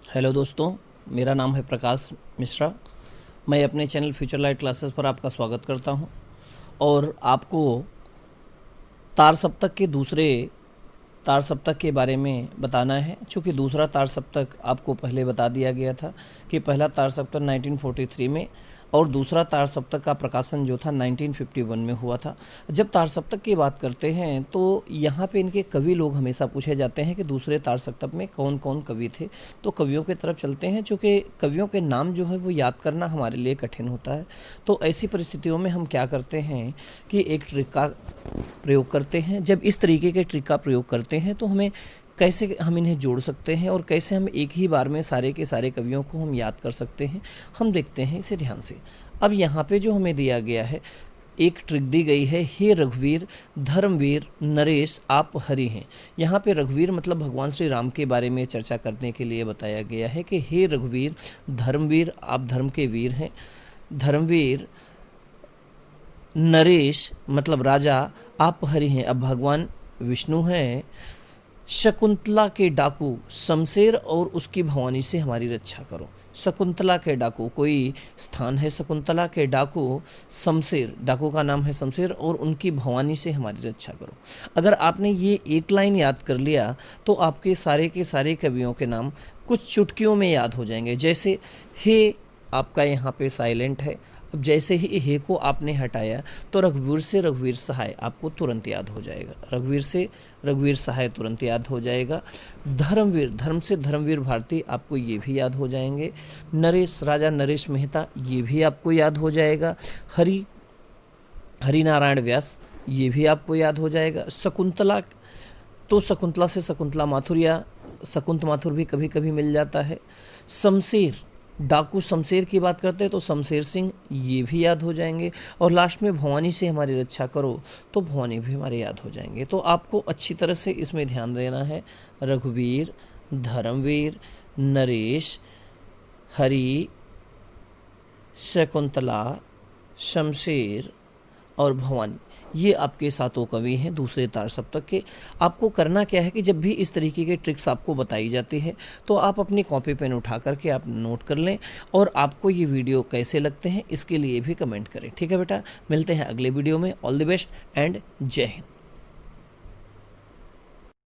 Hello दोस्तों, मेरा नाम है प्रकाश मिश्रा। मैं अपने चैनल फ्यूचर लाइट क्लासेस पर आपका स्वागत करता हूं और आपको तार सप्तक के दूसरे तार सप्तक के बारे में बताना है। चूँकि दूसरा तार सप्तक आपको पहले बता दिया गया था कि पहला तार सप्तक 1943 में और दूसरा तार सप्तक का प्रकाशन जो था 1951 में हुआ था। जब तार सप्तक की बात करते हैं तो यहाँ पे इनके कवि लोग हमेशा पूछे जाते हैं कि दूसरे तार सप्तक में कौन कौन कवि थे। तो कवियों की तरफ चलते हैं, चूँकि कवियों के नाम जो है वो याद करना हमारे लिए कठिन होता है। तो ऐसी परिस्थितियों में हम क्या करते हैं कि एक ट्रिक का प्रयोग करते हैं। जब इस तरीके के ट्रिक का प्रयोग करते हैं तो हमें कैसे हम इन्हें जोड़ सकते हैं और कैसे हम एक ही बार में सारे के सारे कवियों को हम याद कर सकते हैं, हम देखते हैं इसे ध्यान से। अब यहाँ पे जो हमें दिया गया है, एक ट्रिक दी गई है, हे रघुवीर धर्मवीर नरेश आप हरि हैं। यहाँ पे रघुवीर मतलब भगवान श्री राम के बारे में चर्चा करने के लिए बताया गया है कि हे रघुवीर धर्मवीर आप धर्म के वीर हैं, धर्मवीर नरेश मतलब राजा आप हरि हैं, अब भगवान विष्णु हैं। शकुंतला के डाकू शमशेर और उसकी भवानी से हमारी रक्षा करो। शकुंतला के डाकू कोई स्थान है, शकुंतला के डाकू शमशेर, डाकू का नाम है शमशेर, और उनकी भवानी से हमारी रक्षा करो। अगर आपने ये एक लाइन याद कर लिया तो आपके सारे के सारे कवियों के नाम कुछ चुटकियों में याद हो जाएंगे। जैसे हे आपका यहाँ पे साइलेंट है, अब जैसे ही हे को आपने हटाया तो रघुवीर से रघुवीर सहाय आपको तुरंत याद हो जाएगा, रघुवीर से रघुवीर सहाय तुरंत याद हो जाएगा। धर्मवीर धर्म से धर्मवीर भारती आपको ये भी याद हो जाएंगे। नरेश राजा नरेश मेहता ये भी आपको याद हो जाएगा। हरि हरिनारायण व्यास ये भी आपको याद हो जाएगा। शकुंतला तो शकुंतला से शकुंतला माथुर या शकुंत माथुर भी कभी कभी मिल जाता है। शमशेर डाकू शमशेर की बात करते हैं तो शमशेर सिंह ये भी याद हो जाएंगे। और लास्ट में भवानी से हमारी रक्षा करो तो भवानी भी हमारे याद हो जाएंगे। तो आपको अच्छी तरह से इसमें ध्यान देना है। रघुवीर धर्मवीर नरेश हरि शकुंतला शमशेर और भवानी ये आपके सातों कवि हैं दूसरे तार सप्तक के। आपको करना क्या है कि जब भी इस तरीके के ट्रिक्स आपको बताई जाती है तो आप अपनी कॉपी पेन उठा करके आप नोट कर लें और आपको ये वीडियो कैसे लगते हैं इसके लिए भी कमेंट करें। ठीक है बेटा, मिलते हैं अगले वीडियो में। ऑल द बेस्ट एंड जय हिंद।